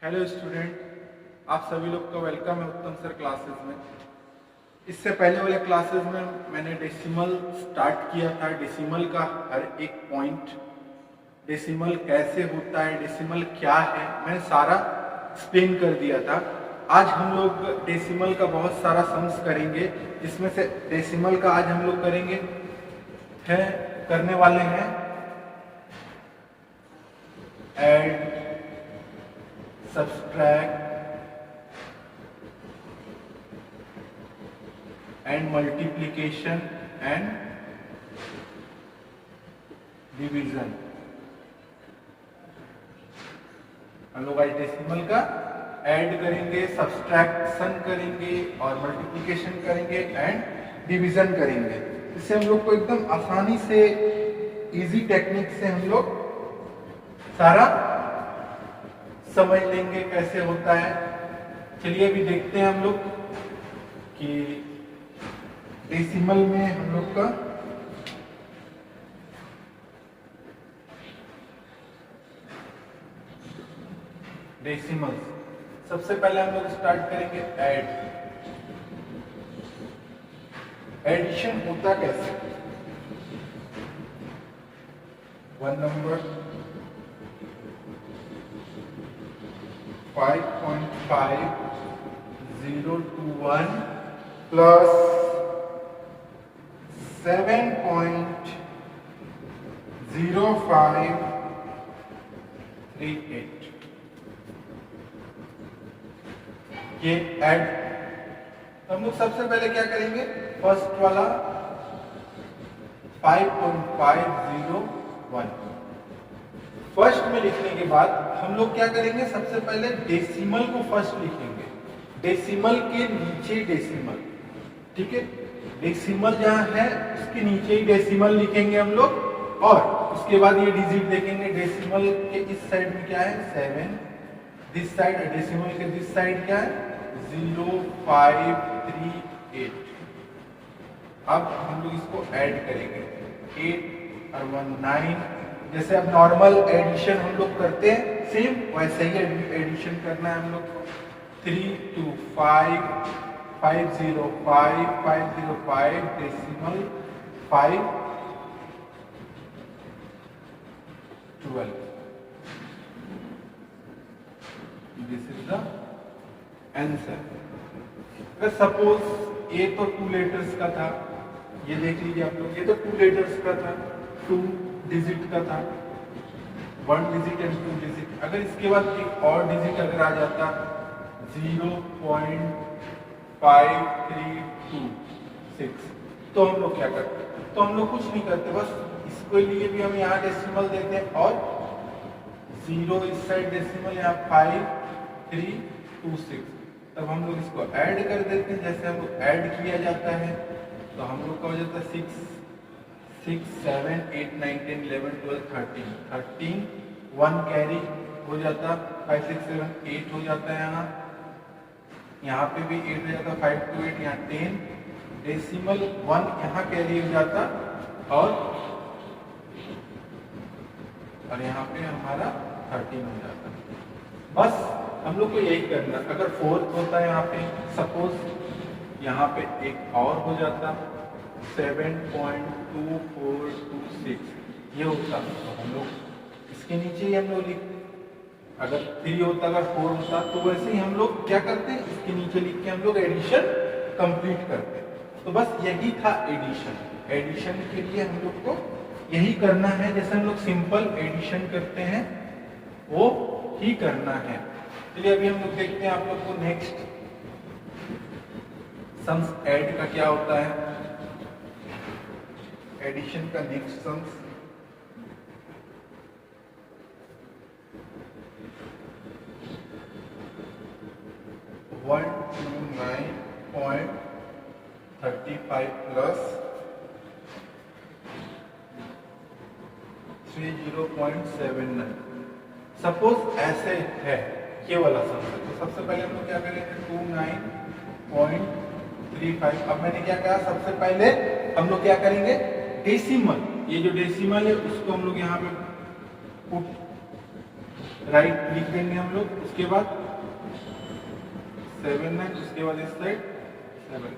Hello student, आप सभी लोग का वेलकम है उत्तम सर क्लासेस में। इससे पहले वाले क्लासेस में मैंने डेसिमल स्टार्ट किया था। डेसिमल का हर एक पॉइंट, डेसिमल कैसे होता है, डेसिमल क्या है, मैंने सारा एक्सप्लेन कर दिया था। आज हम लोग डेसिमल का बहुत सारा सम्स करेंगे, जिसमें से डेसिमल का आज हम लोग करने वाले हैं add, subtract and multiplication and division। हम लोग आज डेसिमल का ऐड करेंगे, सब्सट्रैक्शन करेंगे और मल्टीप्लिकेशन करेंगे एंड डिवीजन करेंगे। इससे हम लोग को एकदम आसानी से इजी टेक्निक से हम लोग सारा समझ लेंगे कैसे होता है। चलिए अभी देखते हैं हम लोग कि डेसिमल में हम लोग का डेसिमल सबसे पहले हम लोग स्टार्ट करेंगे ऐड। एडिशन होता कैसे? वन नंबर 5.5021 plus 7.0538 ये ऐड। तो हम लोग सबसे पहले क्या करेंगे, फर्स्ट वाला 5.501 फर्स्ट में लिखने के बाद हम लोग क्या करेंगे, सबसे पहले डेसिमल को फर्स्ट लिखेंगे, डेसिमल के नीचे डेसिमल, ठीक है। डेसिमल जहां है उसके नीचे ही डेसिमल लिखेंगे हम लोग, और उसके बाद ये डिजिट देखेंगे। डेसिमल के इस साइड में क्या है 7, दिस साइड डेसिमल के दिस साइड क्या है 0538। अब हम लोग इसको ऐड करेंगे 8 और 1 9। जैसे अब नॉर्मल एडिशन हम लोग करते हैं सेम वैसे ही एडिशन करना है हम लोग को। 3 2 5 505 505 decimal 5 12। This is the answer. अगर सपोज ये तो 2 लेटर्स का था, ये देख लीजिए आप लोग, ये तो 2 लेटर्स का था, 2 डिजिट का था, 1 डिजिट एंड 2 डिजिट। अगर इसके बाद एक और डिजिट अगर आ जाता 0.5326, तो हम लोग क्या करते? तो हम लोग कुछ नहीं करते, बस इसके लिए भी हम यहाँ डेसिमल देते हैं और 0 इस साइड डेसिमल, यहाँ 5326। तब हम लोग इसको ऐड कर देते हैं। जैसे हम लोग ऐड किया जाता है तो हम लोग का हो जाता है 6 6 7 8 9 10 11 12 13 1 कैरी हो जाता, 5 6 7 8 हो जाता है। यहाँ पे भी 8 हो जाता, 5 2 8, यहाँ 10 डेसिमल 1 यहाँ कैरी हो जाता, और यहाँ पे हमारा 13 हो जाता। बस हम लोग को यही करना। अगर 4 होता है यहाँ पे, सपोज यहाँ पे एक और हो जाता 7.2426 ये होता, तो हम लोग इसके नीचे ही हम लोग लिखते। अगर 3 होता, अगर 4 होता, तो वैसे ही हम लोग क्या करते हैं, इसके नीचे लिख के हम लोग एडिशन कंप्लीट करते हैं। तो बस यही था एडिशन। एडिशन के लिए हम लोग को यही करना है, जैसे हम लोग सिंपल एडिशन करते हैं वो ही करना है। चलिए अभी हम लोग देखते हैं आप लोग को नेक्स्ट सम्स ऐड का क्या होता है। एडिशन का नेक्स्ट सम्स 129.35 प्लस 30.79। सपोज ऐसे है ये वाला सम है, तो सबसे पहले हम लोग क्या करेंगे 29.35। अब मैंने क्या कहा, सबसे पहले हम लोग क्या करेंगे डेसिमल, ये जो डेसिमल है उसको हम लोग यहाँ पे पुट राइट लिख देंगे हम लोग, उसके बाद 7 है, उसके बाद इस साइड 7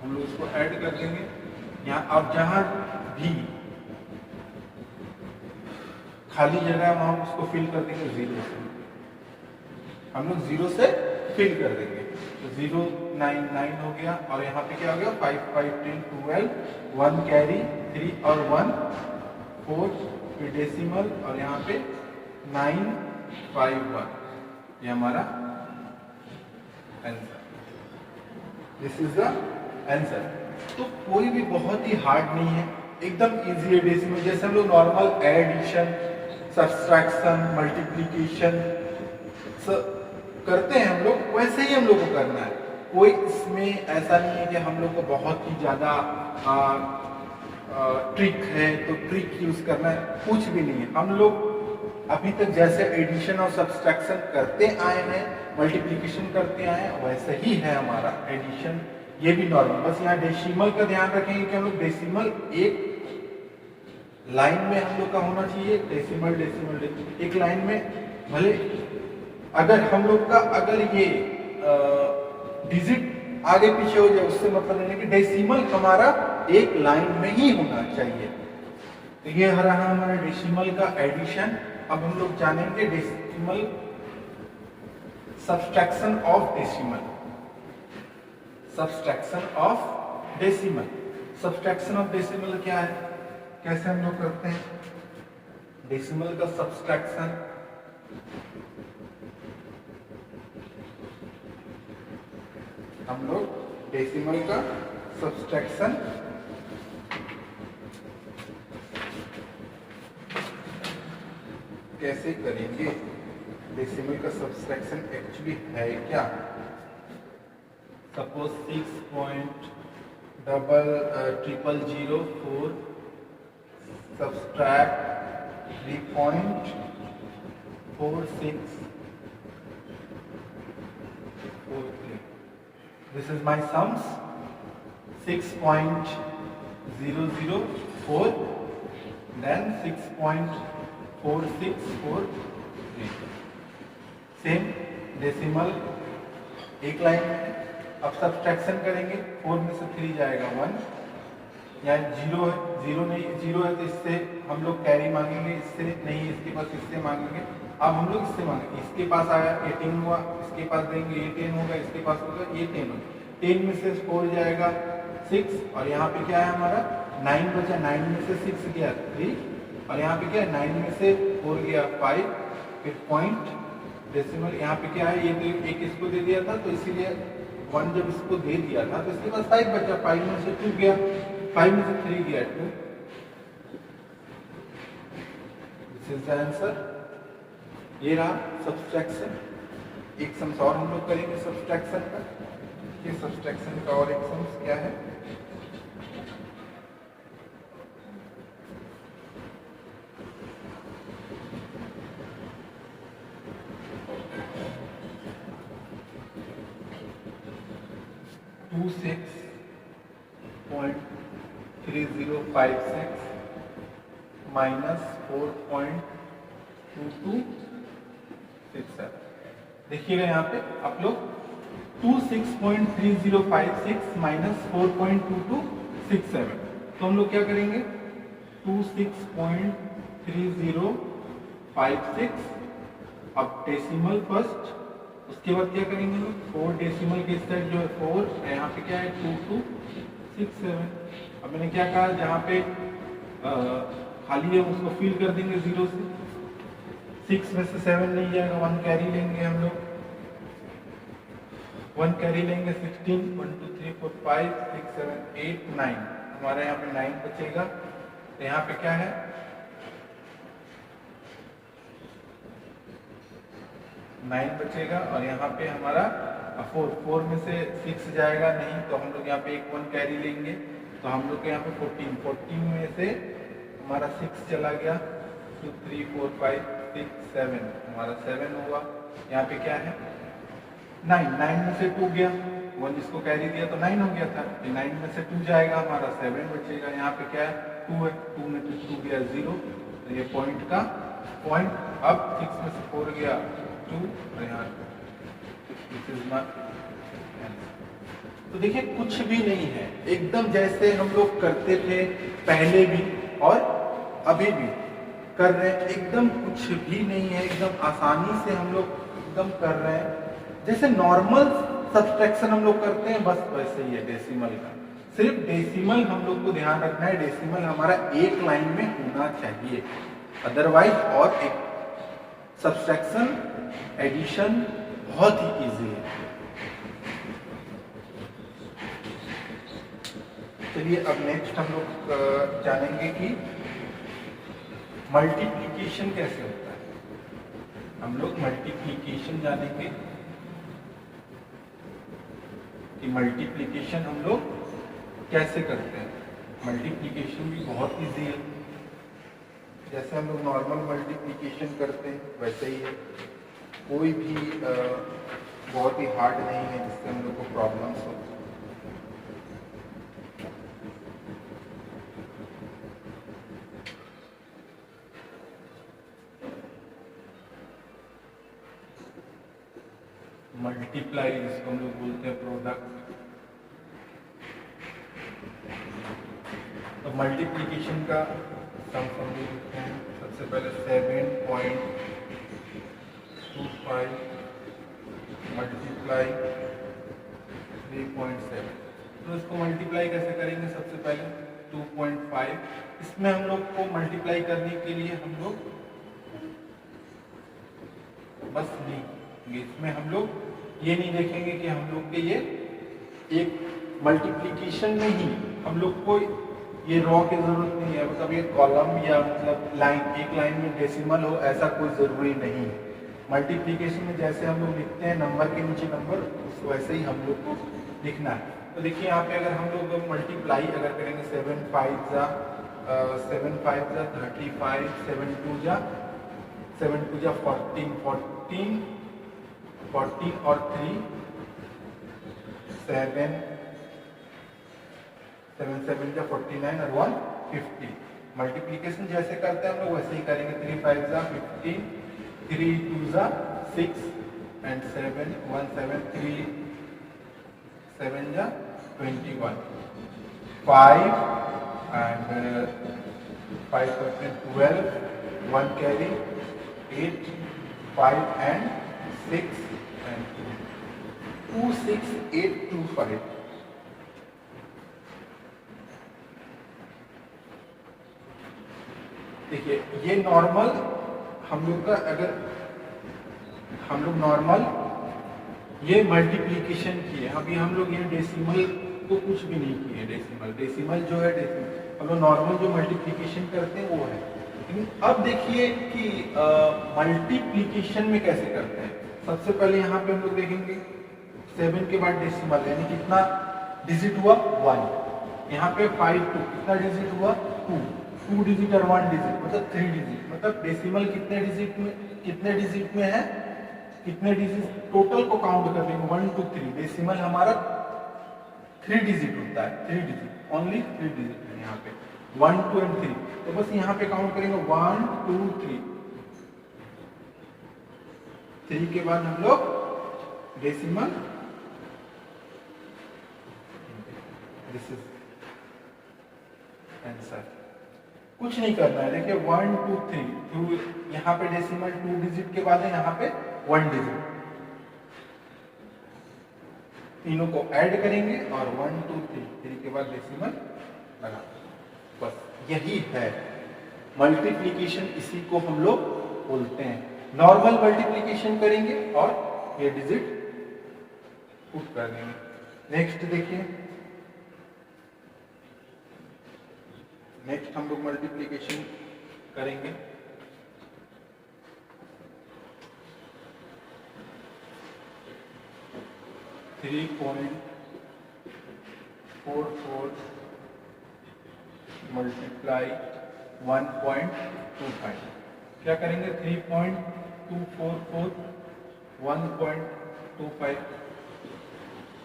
हम लोग इसको ऐड कर देंगे यहाँ। अब जहां भी खाली जगह है वहां उसको फिल कर देंगे 0 से, हम लोग 0 से फिल कर देंगे। तो 0 9 9 हो गया, और यहाँ पे क्या हो गया 5 5 10 12 1 कैरी 3 और 1 4 फिर डेसिमल, और यहाँ पे 9 5 1, ये हमारा answer. This is the answer. तो कोई भी बहुत ही हार्ड नहीं है, एकदम इजी है डेसिमल। जैसे हम लोग नॉर्मल एडिशन, सब्सट्रैक्शन, मल्टीप्लिकेशन करते हैं हम लोग, वैसे ही हम लोग को करना है। कोई इसमें ऐसा नहीं है कि हम लोग को बहुत ही ज़्यादा ट्रिक है तो ट्रिक यूज़ करना है, कुछ भी नहीं है। हम लोग अभी तक जैसे एडिशन और सब्सट्रैक्शन करते आए हैं, मल्टीप्लिकेशन करते आए हैं, वैसे ही है हमारा एडिशन, ये भी नॉर्मल। बस यहाँ डेसिमल का ध्यान रखेंगे कि हम लोग डेसिमल एक लाइन में हम लोग का होना चाहिए, डेसिमल डेसिमल डेसिमल एक लाइन में। भले अगर हम लोग का अगर ये डिजिट आगे पीछे हो जाए उससे मतलब नहीं है, कि डेसिमल हमारा एक लाइन में ही होना चाहिए। तो ये रहा हमारा डेसिमल का एडिशन। अब हम लोग जानेंगे decimal subtraction of decimal. Subtraction of decimal, subtraction of decimal क्या है, कैसे हम लोग करते हैं डेसिमल का सब्सट्रैक्शन। हम लोग डेसिमल का सब्सट्रैक्शन कैसे करेंगे, डेसिमल का सब्सट्रैक्शन एक्चुअली है क्या। Suppose 6.0004 subtract 3.4643। This is my sums. 6.004 then 6.4643। Same decimal एक लाइन में। अब सब्सट्रैक्शन करेंगे, 4 में से 3 जाएगा 1, यहाँ 0 है, 0 नहीं 0 है तो इससे हम लोग कैरी मांगेंगे, इससे नहीं इसके पास इससे मांगेंगे। अब हम लोग इससे मांगेंगे, इसके पास आया 18 हुआ, इसके पास देंगे ये 10 होगा, इसके पास होगा ये 10 होगा। 10 में से 4 जाएगा 6, और यहाँ पे क्या है हमारा 9 बचा, 9 में से 6 गया 3, और यहाँ पे क्या है 9 में से 4 गया 5, फिर पॉइंट डेसिमल यहाँ पे क्या है, ये तो एक इसको दे दिया था तो इसीलिए 1 जब इसको दे दिया था तो इसके पास 5 बचा, 5 में से 2 गया, 5 में से 3 गया 2। This is the answer. ये रहा सब्सट्रैक्शन। एक सम्स और हम लोग करेंगे सब्सट्रैक्शन का। ये सब्सट्रैक्शन का और एक सम्स क्या है, टू 6.3056 माइनस 4.2267। देखिएगा यहाँ पे आप लोग 26.3056 माइनस 4.2267। तो हम लोग क्या करेंगे 26.3056, अब डेसिमल फर्स्ट, उसके बाद क्या करेंगे लोग 4 डेसिमल के इस साइड जो है 4, यहाँ पे क्या है 2267। अब मैंने क्या कहा जहाँ पे खाली है उसको फिल कर देंगे 0 से। 6 में से 7 नहीं जाएगा, 1 कैरी लेंगे हम लोग, 1 कैरी लेंगे 16, 1 2 3 4 5 6 7 8 9, हमारा यहाँ पे 9 बचेगा। तो यहाँ पे क्या है 9 बचेगा, और यहाँ पे हमारा 4 में से 6 जाएगा नहीं तो हम लोग यहाँ पे एक 1 कैरी लेंगे, तो हम लोग के यहाँ पे 14 में से हमारा 6 चला गया, 2 3 4 5 6 7, हमारा 7 हुआ। यहाँ पे क्या है 9 में से 2 गया, 1 जिसको कैरी दिया तो 9 हो गया था, 9 में से 2 जाएगा हमारा 7 बचेगा। यहाँ पे क्या है 2 है, 2 में से 2 गया 0, तो ये पॉइंट अब 6 में से 4 गया 2 और यहाँ दिस इज माय आंसर। तो देखिए कुछ भी नहीं है, एकदम जैसे हम लोग करते थे पहले भी और अभी भी कर रहे हैं, एकदम कुछ भी नहीं है, एकदम आसानी से हम लोग एकदम कर रहे हैं जैसे नॉर्मल सब्सट्रैक्शन हम लोग करते हैं, बस वैसे ही है डेसिमल का। सिर्फ डेसिमल हम लोग को ध्यान रखना है, डेसिमल हमारा एक लाइन में होना चाहिए, अदरवाइज और एक सब्सट्रैक्शन एडिशन बहुत ही इजी है। चलिए अब नेक्स्ट हम लोग जानेंगे कि मल्टीप्लिकेशन कैसे होता है। हम लोग मल्टीप्लिकेशन जानेंगे कि मल्टीप्लिकेशन हम लोग कैसे करते हैं। मल्टीप्लिकेशन भी बहुत इजी है, जैसे हम लोग नॉर्मल मल्टीप्लिकेशन करते हैं वैसे ही है, कोई भी बहुत ही हार्ड नहीं है जिससे हम लोग को प्रॉब्लम्स हो। मल्टीप्लाई जिसको हम लोग बोलते हैं प्रोडक्ट। तो मल्टीप्लिकेशन का सम हम लोग लिखते हैं, सबसे पहले 7.25 मल्टीप्लाई 3.7। तो इसको मल्टीप्लाई कैसे करेंगे, सबसे पहले 2.5, इसमें हम लोग को मल्टीप्लाई करने के लिए हम लोग बस नहीं, इसमें हम लोग ये नहीं देखेंगे कि हम लोग के ये एक मल्टीप्लिकेशन में ही हम लोग को ये रॉ की जरूरत नहीं है, मतलब ये कॉलम या मतलब लाइन, एक लाइन में डेसिमल हो ऐसा कोई ज़रूरी नहीं है। मल्टीप्लिकेशन में जैसे हम लोग लिखते हैं नंबर के नीचे नंबर, वैसे ही हम लोग को लिखना है। तो देखिए यहाँ पे अगर हम लोग मल्टीप्लाई अगर करेंगे 7 5 जा 35, 7 2 जा 14 और 3 7 7 जा 49 और 1 50। मल्टीप्लिकेशन जैसे करते हैं हम लोग वैसे ही करेंगे। 3 5 जा 15, 3 2 जा 6 एंड 7 1 7 3 7 जा 21, 5 and 5 12, 1 carry 8, 5 and 6 and 2 6 8 2 5। देखिए ये नॉर्मल हम लोग का, अगर हम लोग नॉर्मल ये मल्टीप्लिकेशन किए, अभी हम लोग ये डेसिमल को कुछ भी नहीं किए। डेसिमल जो है डेसिमल हम लोग नॉर्मल जो मल्टीप्लिकेशन करते हैं वो है। लेकिन अब देखिए कि मल्टीप्लिकेशन में कैसे करते हैं। सबसे पहले यहाँ पे हम लोग देखेंगे 7 के बाद डेसिमल, यानी कितना डिजिट हुआ 1। यहाँ पे 5 2 कितना डिजिट हुआ 2 डिजिट और 1 डिजिट मतलब 3 डिजिट। मतलब डेसिमल कितने डिजिट में है, कितने डिजिट टोटल को काउंट कर लेंगे 1 2 3। डेसिमल हमारा 3 डिजिट होता है, 3 डिजिट ओनली 3 डिजिट है यहाँ पे 1 2 एंड 3। तो बस यहाँ पे काउंट करेंगे 1 2 3 के बाद हम लोग डेसिमल, दिस इज आंसर। कुछ नहीं करना है, देखिए 1 2 3 यहाँ पे डेसिमल 2 डिजिट के बाद है, यहाँ पे 1 डिजिट, तीनों को ऐड करेंगे और 1 2 3 के बाद डेसिमल लगा। बस यही है मल्टीप्लिकेशन, इसी को हम लोग बोलते हैं। नॉर्मल मल्टीप्लिकेशन करेंगे और ये डिजिट पुट कर देंगे। नेक्स्ट देखिए, नेक्स्ट हम लोग मल्टीप्लिकेशन करेंगे। Three 3.44 multiply 1.25। क्या करेंगे 3.244 1.25।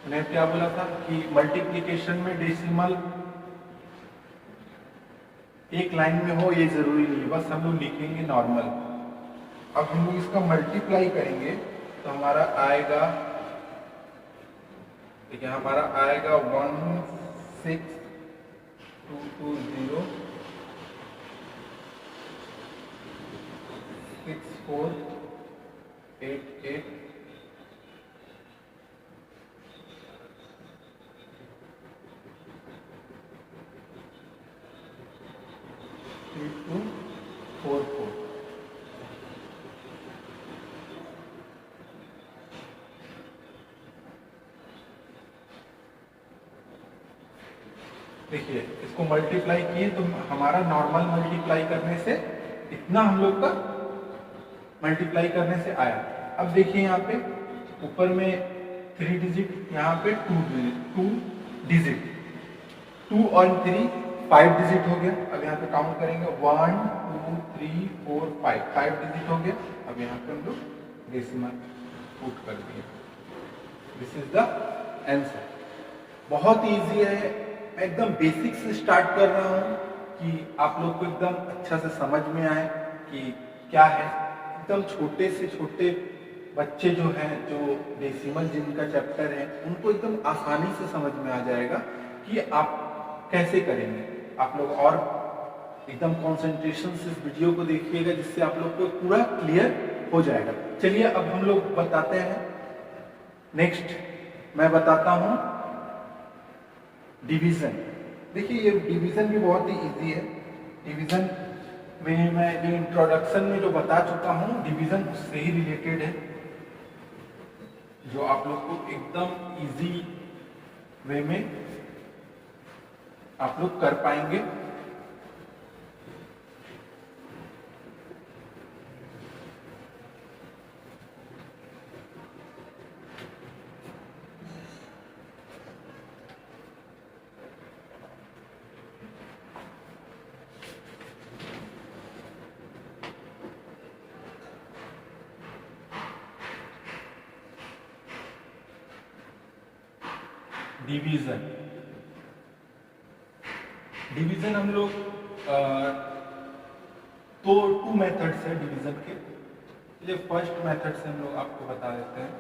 मैंने क्या बोला था कि मल्टीप्लिकेशन में डेसिमल एक लाइन में हो ये जरूरी नहीं है, बस हम लोग लिखेंगे नॉर्मल अब हम लोग इसका मल्टीप्लाई करेंगे तो हमारा आएगा, ठीक है, हमारा आएगा 16,220,6488 3244। देखिए इसको मल्टीप्लाई किए तो हमारा नॉर्मल मल्टीप्लाई करने से इतना हम लोग का मल्टीप्लाई करने से आया। अब देखिए यहाँ पे ऊपर में 3 डिजिट, यहाँ पे 2 डिजिट, 2 और 3 5 डिजिट हो गया। अब यहाँ पे काउंट करेंगे 1 2 3 4 5 डिजिट हो गया। अब यहाँ पे हम लोग डेसिमल पुट कर दिए। This is the answer. बहुत इजी है, मैं एकदम बेसिक से स्टार्ट कर रहा हूँ कि आप लोग को एकदम अच्छा से समझ में आए कि क्या है। एकदम छोटे से छोटे बच्चे जो हैं, जो डेसिमल जिनका चैप्टर है, उनको एकदम आसानी से समझ में आ जाएगा कि आप कैसे करेंगे। आप लोग और एकदम कंसंट्रेशन से इस वीडियो को देखिएगा जिससे आप लोग को पूरा क्लियर हो जाएगा। चलिए अब हम लोग बताते हैं। नेक्स्ट मैं बताता हूँ डिवीजन। देखिए ये डिवीजन भी बहुत ही इजी है। डिवीजन में मैं जो इंट्रोडक्शन में जो बता चुका हूँ, डिवीजन उससे ही रिलेटेड है, जो आप लोग को एकदम इजी वे में आप लोग कर पाएंगे। डिवीजन, डिवीजन हम लोग तो 2 मेथड्स है डिवीजन के। चलिए फर्स्ट मेथड से हम लोग आपको बता देते हैं।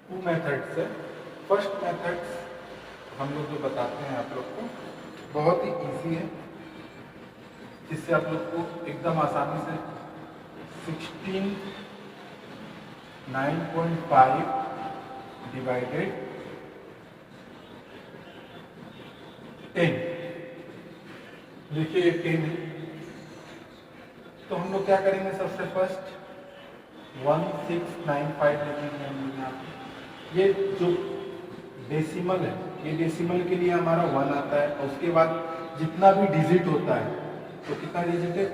टू मेथड्स है। फर्स्ट मेथड्स हम लोग जो बताते हैं आप लोग को बहुत ही इजी है, जिससे आप लोग को एकदम आसानी से 16 9.5 डिवाइडेड 10, देखिए ये 10 है। तो हम लोग क्या करेंगे, सबसे फर्स्ट 1695 लिखेंगे हम लोग यहाँ पे। ये जो डेसिमल है, ये डेसिमल के लिए हमारा 1 आता है, और उसके बाद जितना भी डिजिट होता है, तो कितना डिजिट है,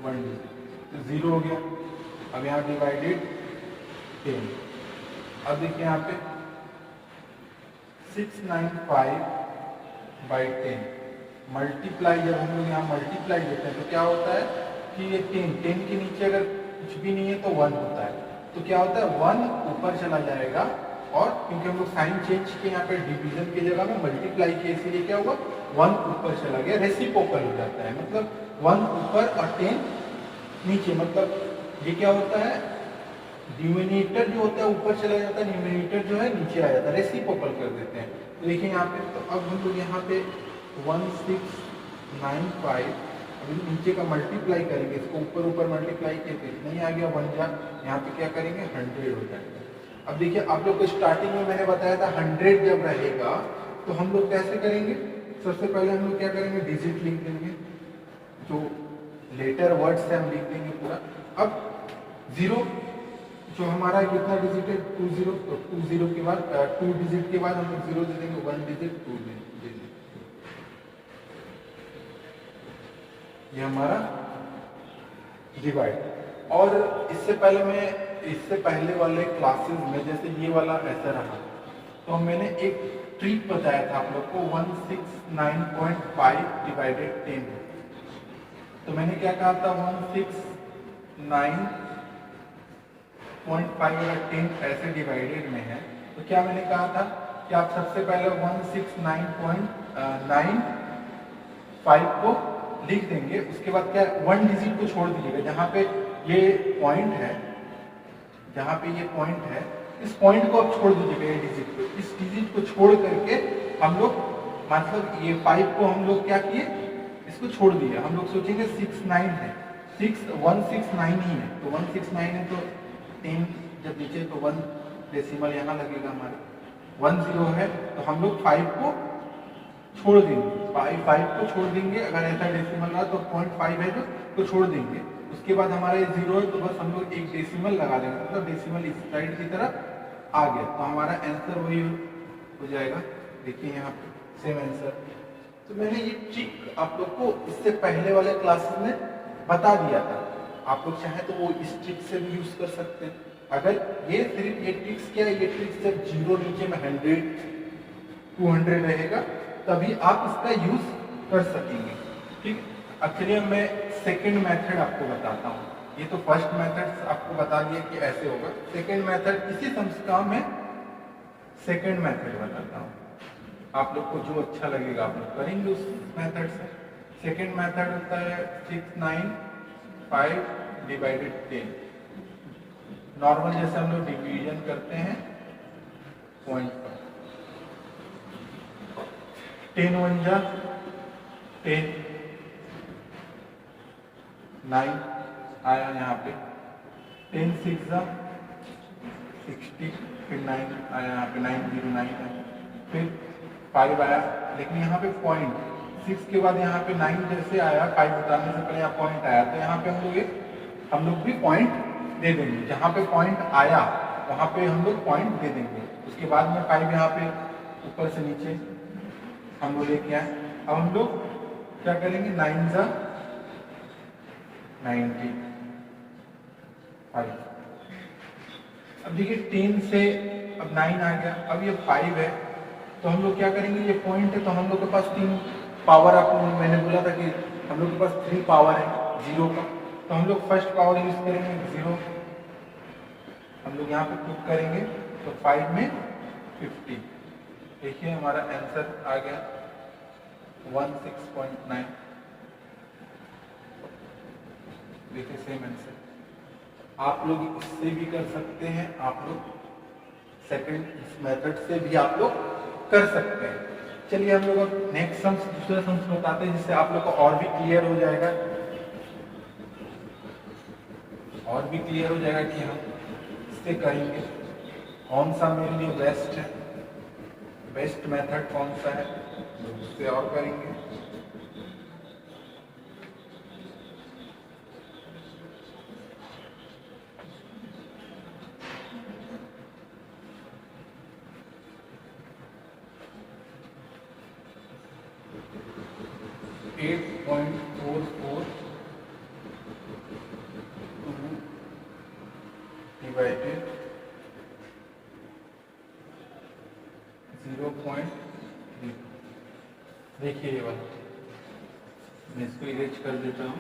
1 डिजिट, तो 0 हो गया। अब यहाँ डिवाइडेड 10। अब देखिए यहाँ पे 695/10 मल्टीप्लाई, जब हम लोग यहाँ मल्टीप्लाई देते हैं तो क्या होता है कि ये 10 के नीचे अगर कुछ भी नहीं है तो 1 होता है। तो क्या होता है, 1 ऊपर चला जाएगा, और क्योंकि हम लोग साइन चेंज किए यहाँ पे डिवीजन की जगह में मल्टीप्लाई किए, इसीलिए क्या हुआ, 1 ऊपर चला गया, रेसिप्रोकल हो जाता है। मतलब 1 ऊपर और 10 नीचे, मतलब ये क्या होता है, डिनोमिनेटर जो होता है ऊपर चला जाता है, न्यूमरेटर जो है नीचे आ जाता है, रेसिप्रोकल कर देते हैं। तो देखिए यहाँ पे, तो अब हम लोग यहाँ पे 1695 अभी नीचे का मल्टीप्लाई करेंगे, इसको ऊपर ऊपर मल्टीप्लाई किए तो नहीं आ गया, 1 जा, यहाँ पे क्या करेंगे, 100 हो जाएगा। अब देखिए आप लोग को स्टार्टिंग में मैंने बताया था 100 जब रहेगा तो हम लोग कैसे करेंगे, सबसे पहले हम लोग क्या करेंगे, डिजिट लिख देंगे, जो लेटर वर्ड से हम लिख देंगे पूरा। अब 0 जो हमारा कितना डिजिट है, 20, तो 20 के बाद 2 डिजिट के बाद हम लोग 0 दे देंगे, 1 डिजिट 2 डिजिट, ये हमारा डिवाइड। और इससे पहले वाले क्लासेस में जैसे ये वाला ऐसा रहा, तो मैंने एक ट्रिक बताया था आप लोग को, 169.5 डिवाइडेड 10। तो मैंने क्या कहा था, 169.5 अगर 10 ऐसे डिवाइडेड में है तो क्या मैंने कहा था कि आप सबसे पहले 169.95 को लिख देंगे, उसके बाद क्या 1 डिजिट को छोड़ दीजिएगा। जहाँ पे ये पॉइंट है, जहाँ पे ये पॉइंट है, इस पॉइंट को आप छोड़ दीजिएगा, ये डिजिट को, इस डिजिट को छोड़ करके हम लोग मतलब ये 5 को हम लोग क्या किए, इसको छोड़ दिए। हम लोग सोचेंगे 69 है, 169 ही है, तो 169 है तो 10 जब नीचे तो 1 डेसिमल यहाँ लगेगा हमारे, 10 है तो हम लोग 5 को छोड़ देंगे, 5 को छोड़ देंगे। अगर ऐसा डेसिमल रहा तो 0.5 है तो छोड़ देंगे। उसके बाद हमारा ये 0 है तो बस हम लोग एक डेसिमल लगा देंगे, मतलब डेसिमल इस साइड की तरफ आ गया, तो हमारा आंसर वही हो जाएगा। देखिए यहाँ पे सेम आंसर। तो मैंने ये ट्रिक आप लोग को इससे पहले वाले क्लासेस में बता दिया था, आप लोग चाहे तो वो इस ट्रिक से भी यूज कर सकते हैं। अगर ये सिर्फ ये ट्रिक्स क्या है, ये ट्रिक्स जब 0 नीचे में 100 200 रहेगा तभी आप इसका यूज कर सकेंगे, ठीक। अब चलिए मैं सेकंड मेथड आपको बताता हूँ। ये तो फर्स्ट मेथड आपको बता दिया कि ऐसे होगा। सेकंड मेथड इसी समस्या में सेकंड मेथड बताता हूँ, आप लोग को जो अच्छा लगेगा आप लोग करेंगे उस मेथड से। सेकंड मेथड होता है 695 डिवाइडेड 10। नॉर्मल जैसे हम लोग डिवीजन करते हैं 0.5, 10 1 जा 10, 9 आया यहाँ पे, 10 6 जा 60, फिर 9 आया यहाँ पे, 909 आया, फिर 5 आया, लेकिन यहाँ पे पॉइंट 6 के बाद यहाँ पे 9 जैसे आया, 5 बताने से पहले यहाँ पॉइंट आया, तो यहाँ पे हम लोग भी पॉइंट दे देंगे। जहाँ पे पॉइंट आया वहाँ पे हम लोग पॉइंट दे देंगे। उसके बाद में 5 यहाँ पे ऊपर से नीचे हम लोग लेके आए। अब हम लोग क्या करेंगे, 9 जा 90, 5। अब देखिए 10 से अब 9 आ गया, अब ये 5 है तो हम लोग क्या करेंगे, ये पॉइंट है तो हम लोग के पास 3 पावर, आपको मैंने बोला था कि हम लोग के पास 3 पावर है 0 का, तो हम लोग फर्स्ट पावर यूज करेंगे 0, हम लोग यहाँ पे पुट करेंगे तो 5 में 50। देखिए हमारा आंसर आ गया 16.9। देखिए सेम आंसर। आप लोग इससे भी कर सकते हैं, आप लोग सेकंड इस मेथड से भी आप लोग कर सकते हैं। चलिए हम लोग अब नेक्स्ट सम्स, दूसरा सम्स बताते हैं जिससे आप लोग को और भी क्लियर हो जाएगा, कि हम इससे करेंगे कौन सा मेरे लिए बेस्ट है, बेस्ट मेथड कौन सा है, उससे और करेंगे। डिवाइडेड 0.3। देखिए ये वाला मैं इसको इरेज कर देता हूँ।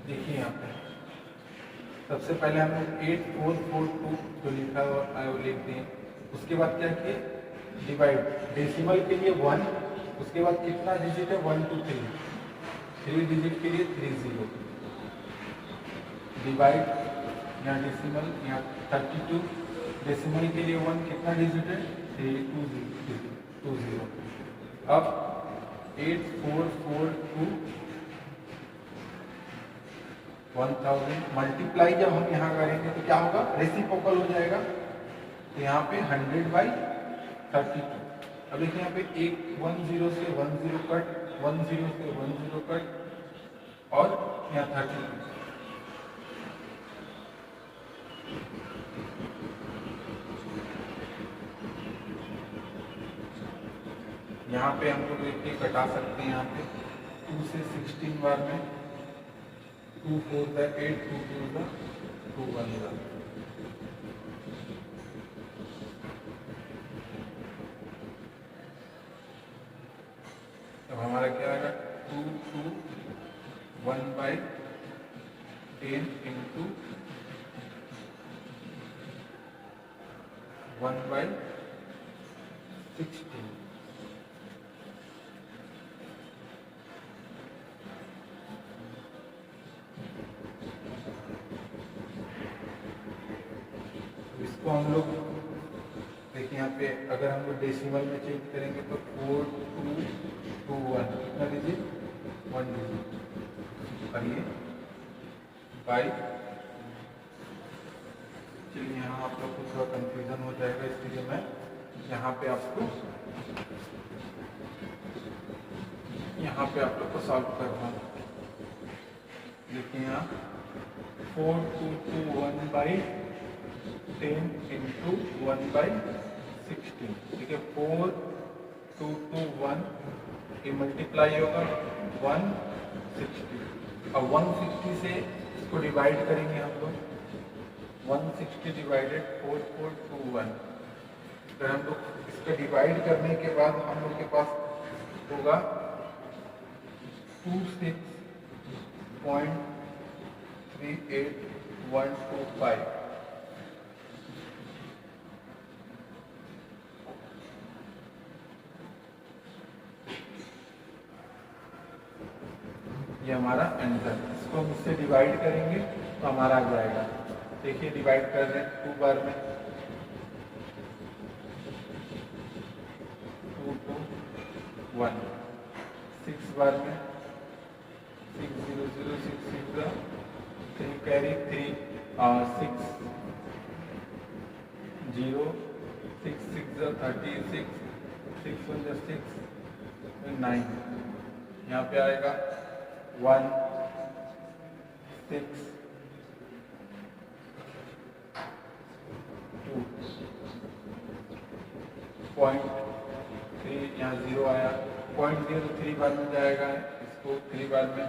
देखिए यहाँ पे सबसे पहले हम 8442 जो लिखा हुआ है वो लिख दिए। उसके बाद क्या किए, डिवाइड, डेसिमल के लिए 1, उसके बाद कितना डिजिट है 1 2 3, 3 डिजिट के लिए 30, डिवाइड, यहाँ डेसिमल, यहाँ 32, डेसिमल के लिए 1 कितना डिजिट है 320। अब 8442 1000 मल्टीप्लाई जब हम यहाँ करेंगे तो क्या होगा, रेसिप्रोकल हो जाएगा, तो यहाँ पे 100/32। अब देखिए यहाँ पे 10 से 10 कट, 10 से 10 कट, और यहाँ 32। यहाँ पे हम लोग देखिए कटा सकते हैं, यहाँ पे 2 से 16 बार में 2 4 8, 2 2 2 1। अब हमारा क्या आएगा 2 2 1/16। इसको हम लोग देखिए यहाँ पे अगर हम लोग डेसिमल में चेंज करेंगे तो 4221 कितना डिजिट 1 डिजिट करिए बाई। चलिए यहाँ आप लोग को थोड़ा कंफ्यूजन हो जाएगा, इसलिए मैं यहाँ पे आप लोग को सॉल्व कर रहा हूँ। देखिए यहाँ 4221/10 इंटू 1/16, ठीक है। 4221 ये मल्टीप्लाई होगा 160। अब 160 से इसको डिवाइड करेंगे हम लोग, 160 डिवाइडेड 4421। फिर हम लोग इसका डिवाइड करने के बाद हम लोग के पास होगा 26.38125। ये हमारा आंसर। इसको हम इससे डिवाइड करेंगे तो हमारा आ जाएगा। देखिए डिवाइड कर रहे हैं 2 बार में, 2 2 1, 6 बार में 6 0 0 6 6 3 कैरी 3 6 0 6 6 36 6 1 6 9। यहाँ पे आएगा 1 6 2 0.3, यहाँ 0 आया, 0.03 बार में जाएगा, इसको 3 बार में।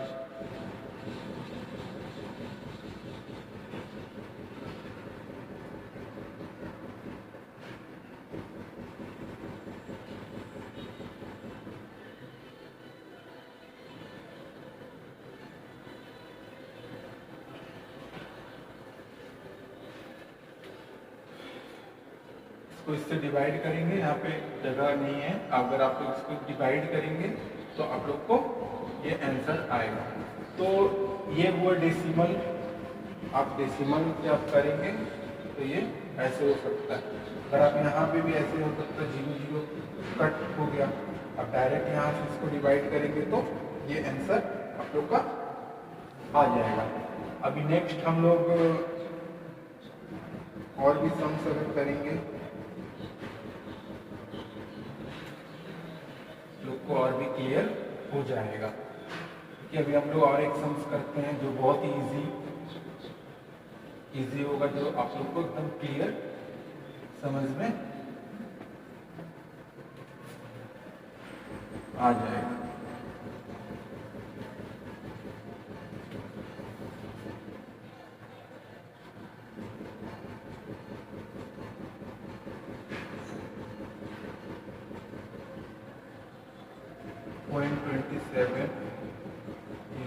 तो इससे डिवाइड करेंगे, यहाँ पे जगह नहीं है, अगर आप लोग इसको डिवाइड करेंगे तो आप लोग को ये आंसर आएगा। तो ये हुआ डेसिमल। आप डेसिमल जब करेंगे तो ये ऐसे हो सकता है। अगर आप यहाँ पे भी ऐसे हो सकता है, 0 0 कट हो गया। अब डायरेक्ट यहाँ से इसको डिवाइड करेंगे तो ये आंसर आप लोग का आ जाएगा। अभी नेक्स्ट हम लोग और भी सम्स अगर करेंगे लोग को और भी क्लियर हो जाएगा। कि अभी हम लोग और एक सम्स करते हैं जो बहुत ही इजी होगा, जो आप लोग को एकदम क्लियर समझ में आ जाएगा।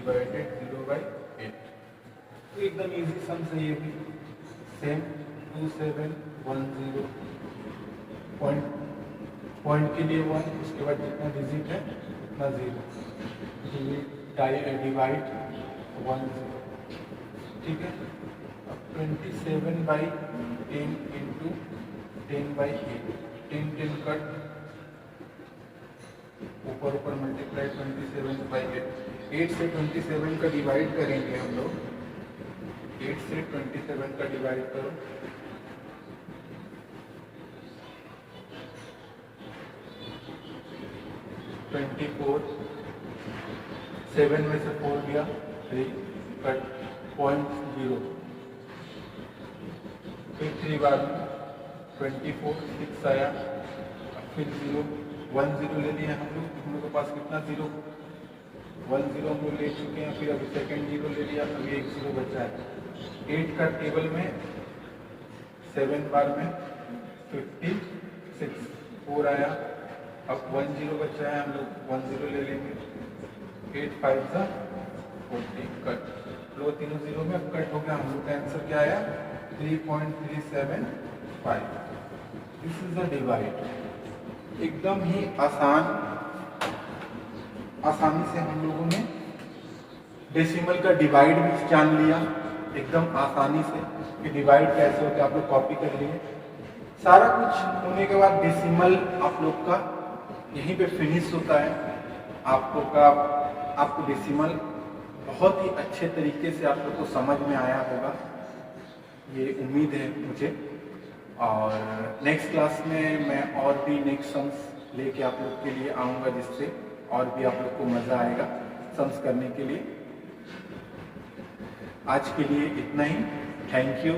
डिवाइडेड 0/8, तो एकदम इजी सम है ये भी। सेम 2710 पॉइंट के लिए 1, उसके बाद जितना डिजिट है उतना 0, डिवाइड 1 0, ठीक है। अब 27/10 इंटू 10/8, 10 10 कट, ऊपर मल्टीप्लाई 27/8। 8 से 27 का डिवाइड करेंगे हम लोग, 8 से 27 का डिवाइड करो, 24, 7 में से 4 गया 3 कट 0.0, फिर 3 बार 24 6 आया, फिर 0 1 0 ले लिया हम लोग के पास कितना 0 1 0 हम लोग ले चुके हैं। फिर अभी सेकंड 0 ले लिया, अभी 1 0 बचा है। 8 का टेबल में 7 बार में 56 4 आया, अब 1 0 बचा है, हम लोग 1 0 ले लेंगे। 8 5 40 कट, लो तीनों 0 में अब कट हो गया। हम लोग का आंसर क्या आया 3.375। This is the divide. एकदम ही आसानी से हम लोगों ने डेसिमल का डिवाइड भी जान लिया, एकदम आसानी से कि डिवाइड कैसे होता है, आप लोग कॉपी कर लिए। सारा कुछ होने के बाद डेसिमल आप लोग का यहीं पे फिनिश होता है। आपको डेसिमल बहुत ही अच्छे तरीके से आप लोग को समझ में आया होगा, ये उम्मीद है मुझे। और नेक्स्ट क्लास में मैं और भी नेक्स्ट सम्स लेके आप लोग के लिए आऊँगा, जिससे और भी आप लोग को मज़ा आएगा सम्स करने के लिए। आज के लिए इतना ही। Thank you.